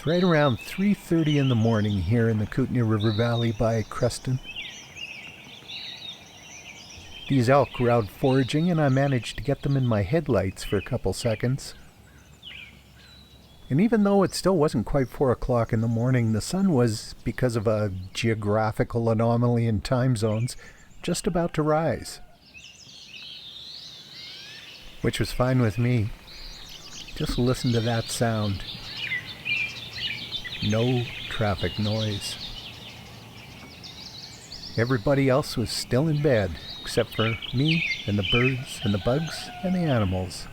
right around 3:30 in the morning here in the Kootenai River Valley by Creston. These elk were out foraging and I managed to get them in my headlights for a couple seconds. And even though it still wasn't quite 4 o'clock in the morning, the sun was, because of a geographical anomaly in time zones, just about to rise. Which was fine with me. Just listen to that sound. No traffic noise. Everybody else was still in bed, except for me and the birds and the bugs and the animals.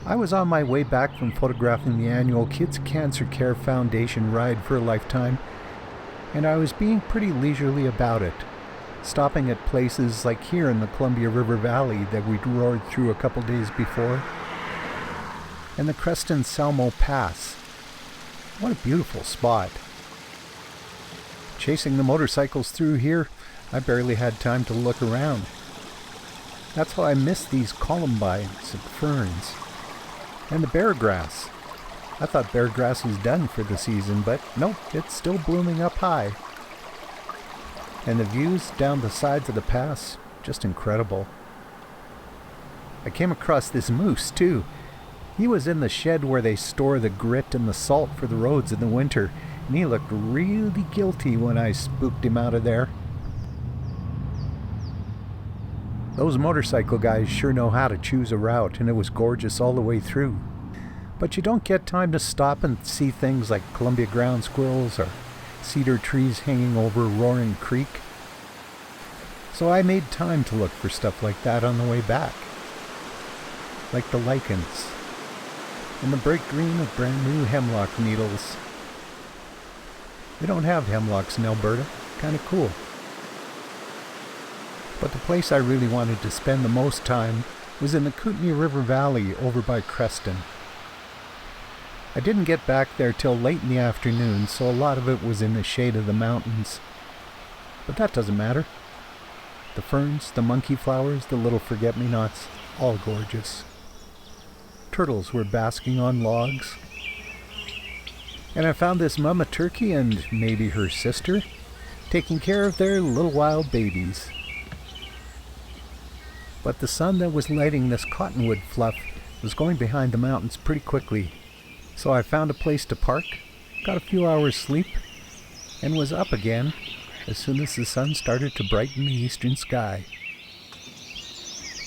I was on my way back from photographing the annual Kids Cancer Care Foundation Ride for a Lifetime, and I was being pretty leisurely about it, stopping at places like here in the Columbia River Valley that we'd roared through a couple days before, and the Creston Salmo Pass. What a beautiful spot. Chasing the motorcycles through here, I barely had time to look around. That's how I missed these columbines and ferns. And the bear grass. I thought bear grass was done for the season, but nope, it's still blooming up high. And the views down the sides of the pass, just incredible. I came across this moose too. He was in the shed where they store the grit and the salt for the roads in the winter, and he looked really guilty when I spooked him out of there. Those motorcycle guys sure know how to choose a route, and it was gorgeous all the way through. But you don't get time to stop and see things like Columbia ground squirrels or cedar trees hanging over Roaring Creek. So I made time to look for stuff like that on the way back. Like the lichens and the bright green of brand new hemlock needles. We don't have hemlocks in Alberta. Kind of cool. But the place I really wanted to spend the most time was in the Kootenai River Valley over by Creston. I didn't get back there till late in the afternoon, so a lot of it was in the shade of the mountains. But that doesn't matter. The ferns, the monkey flowers, the little forget-me-nots, all gorgeous. Turtles were basking on logs. And I found this mama turkey and maybe her sister taking care of their little wild babies. But the sun that was lighting this cottonwood fluff was going behind the mountains pretty quickly. So I found a place to park, got a few hours sleep, and was up again as soon as the sun started to brighten the eastern sky.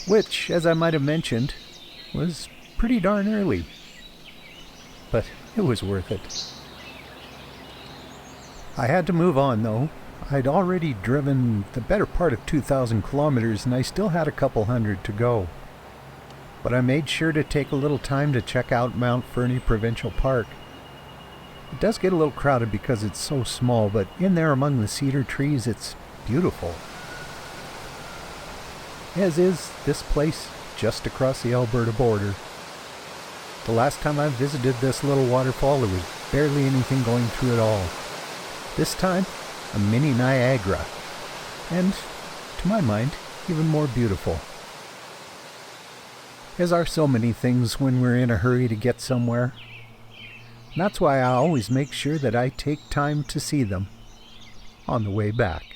Which, as I might have mentioned, was pretty darn early. But it was worth it. I had to move on though. I'd already driven the better part of 2,000 kilometers and I still had a couple hundred to go. But I made sure to take a little time to check out Mount Fernie Provincial Park. It does get a little crowded because it's so small, but in there among the cedar trees it's beautiful. As is this place just across the Alberta border. The last time I visited this little waterfall there was barely anything going through at all. This time, a mini Niagara, and, to my mind, even more beautiful. As are so many things when we're in a hurry to get somewhere. And that's why I always make sure that I take time to see them on the way back.